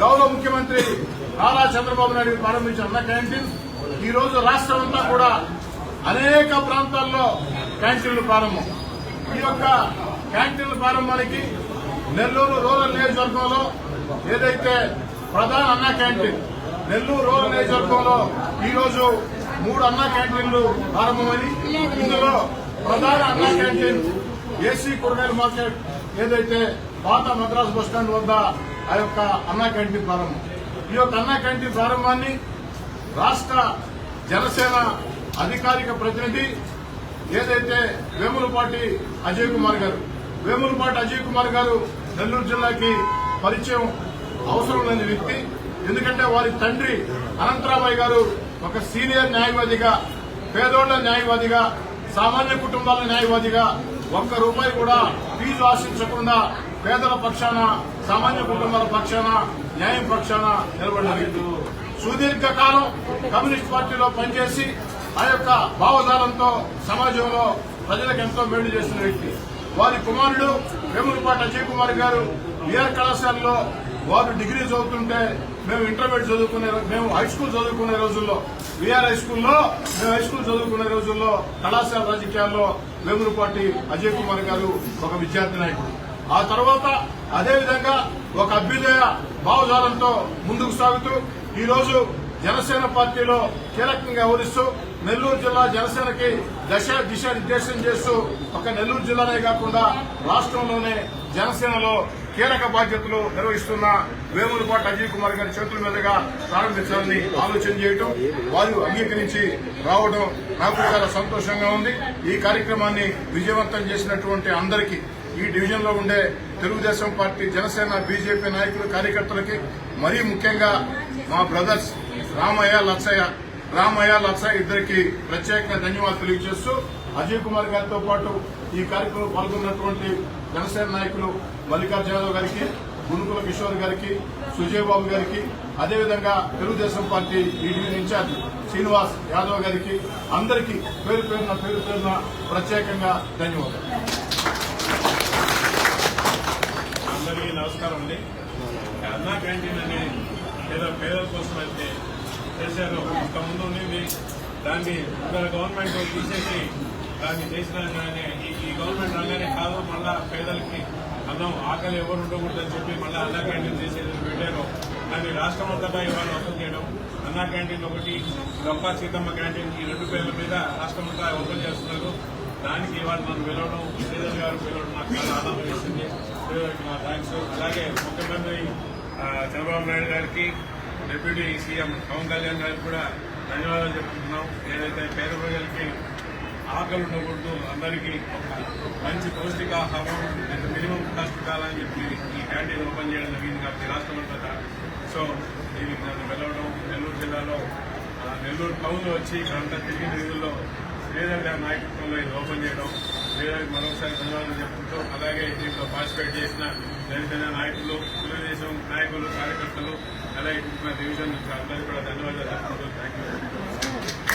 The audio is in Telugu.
గౌరవ ముఖ్యమంత్రి నారా చంద్రబాబు నాయుడు ప్రారంభించిన అన్న క్యాంటీన్ ఈ రోజు రాష్ట్రం అంతా కూడా అనేక ప్రాంతాల్లో క్యాంటీన్లు ప్రారంభం. ఈ యొక్క క్యాంటీన్ల ప్రారంభానికి నెల్లూరు రూరల్ నియోజకవర్గంలో ఏదైతే ప్రధాన అన్నా క్యాంటీన్ నెల్లూరు రూరల్ నియోజకవర్గంలో ఈ రోజు 3 అన్నా క్యాంటీన్లు ప్రారంభమని, ఇందులో ప్రధాన అన్నా క్యాంటీన్ ఏసీ కూరగాయల మార్కెట్ ఏదైతే పాత మద్రాసు బస్టాండ్ వద్ద ఆ యొక్క అన్నా క్యాంటీన్ ప్రారంభం. ఈ యొక్క అన్నా క్యాంటీన్ ప్రారంభాన్ని రాష్ట్ర జనసేన అధికారిక ప్రతినిధి ఏదైతే వేములపాటి అజయ్ కుమార్ గారు నెల్లూరు జిల్లాకి పరిచయం అవసరం లేని వ్యక్తి. ఎందుకంటే వారి తండ్రి అనంతరామయ్య గారు ఒక సీనియర్ న్యాయవాదిగా, పేదోళ్ల న్యాయవాదిగా, సామాన్య కుటుంబాల న్యాయవాదిగా ₹1 కూడా ఫీజు ఆశించకుండా పేదల పక్షాన, సామాన్య కుటుంబాల పక్షాన, న్యాయం పక్షాన నిలబడిన వ్యక్తి. సుదీర్ఘకాలం కమ్యూనిస్ట్ పార్టీలో పనిచేసి ఆ యొక్క భావజాలంతో సమాజంలో ప్రజలకు ఎంతో మేలు చేసిన వ్యక్తి. వారి కుమారుడు వేములపాటి అజయ్ కుమార్ గారు విఆర్ కళాశాలలో వారు డిగ్రీ చదువుతుంటే మేము ఇంటర్మీడియట్ మేము హై స్కూల్ చదువుకునే రోజుల్లో విఆర్ హై స్కూల్ చదువుకునే రోజుల్లో కళాశాల రాజకీయాల్లో వేములపాటి అజయ్ కుమార్ గారు ఒక విద్యార్థి నాయకుడు. ఆ తర్వాత అదేవిధంగా ఒక అభ్యుదయ భావజాలంతో ముందుకు సాగుతూ ఈ రోజు జనసేన పార్టీలో కీలకంగా వ్యవహరిస్తూ నెల్లూరు జిల్లా జనసేనకి దిశ నిర్దేశం చేస్తూ ఒక నెల్లూరు జిల్లానే కాకుండా రాష్ట్రంలోనే జనసేనలో కీలక బాధ్యతలు నిర్వహిస్తున్న వేములపాటి అజయ్ కుమార్ గారి చేతుల మీదుగా ప్రారంభించాలని ఆలోచన చేయడం, వారు అంగీకరించి రావడం నాకు చాలా సంతోషంగా ఉంది. ఈ కార్యక్రమాన్ని విజయవంతం చేసినటువంటి అందరికీ, ఈ డివిజన్ లో ఉండే తెలుగుదేశం పార్టీ, జనసేన, బీజేపీ నాయకులు, కార్యకర్తలకి, మరీ ముఖ్యంగా మా బ్రదర్స్ రామయ్య లచ్చయ్య ఇద్దరికి ప్రత్యేకంగా ధన్యవాదాలు తెలియజేస్తూ, అజయ్ కుమార్ గారితో పాటు ఈ కార్యక్రమంలో పాల్గొన్నటువంటి జనసేన నాయకులు మల్లికార్జున యాదవ్ గారికి, గునుకుల కిషోర్ గారికి, సుజయ్ బాబు గారికి, అదేవిధంగా తెలుగుదేశం పార్టీ ఈ డివిజన్ ఇన్ఛార్జ్ శ్రీనివాస్ యాదవ్ గారికి అందరికీ పేరు పేరున ప్రత్యేకంగా ధన్యవాదాలు. అందరికీ నమస్కారం అండి. అన్నా క్యాంటీన్ అనే ఏదో పేదల కోసం అయితే చేశారు. ఇంతకుముందు ఉండింది, దాన్ని గవర్నమెంట్ తీసేసి దాన్ని చేసిన ఈ గవర్నమెంట్ రాగానే కాదు, మళ్ళా పేదలకి అన్నం ఆకలి ఎవరు ఉండకూడదని చెప్పి మళ్ళీ అన్నా క్యాంటీన్ చేసేది పెట్టారు. దాన్ని రాష్ట్రం అంతటా ఇవాళ ఓపెన్ చేయడం, అన్నా క్యాంటీన్ ఒకటి, గొప్ప సీతమ్మ క్యాంటీన్, ఈ 2 పేర్ల మీద రాష్ట్రం అంతా ఓపెన్ చేస్తున్నారు. దానికి ఇవాళ నన్ను పిలవడం, శ్రీధర్ గారు పిలవడం నాకు చాలా ఆనందం వేసింది. థ్యాంక్స్. అలాగే ముఖ్యమంత్రి చంద్రబాబు నాయుడు గారికి, డిప్యూటీ సీఎం పవన్ కళ్యాణ్ గారికి కూడా ధన్యవాదాలు చెప్పుకుంటున్నాం. ఏదైతే పేద ప్రజలకి ఆకలి ఉండకూడదు, అందరికీ ఒక మంచి పౌష్టికాహారం, మినిమం పౌష్టికాలని చెప్పి ఈ క్యాంటీన్ ఓపెన్ చేయడం జరిగింది కాబట్టి రాష్ట్రం అంతటా. సో ఇది నన్ను వెళ్ళవడం, నెల్లూరు జిల్లాలో నెల్లూరు టౌన్లో వచ్చి ఇక్కడంతా తిరిగి నిధుల్లో శ్రీధర్ గారి నాయకత్వంలో ఇది ఓపెన్ చేయడం, శ్రీధర్కి మరొకసారి ధన్యవాదాలు చెప్పుకుంటూ, అలాగే దీంట్లో పార్టిసిపేట్ చేసిన జనసేన నాయకులు, తెలుగుదేశం నాయకులు, కార్యకర్తలు, అలాగే డివిజన్ అందరికీ కూడా ధన్యవాదాలు చెప్పుకుంటూ థ్యాంక్ యూ.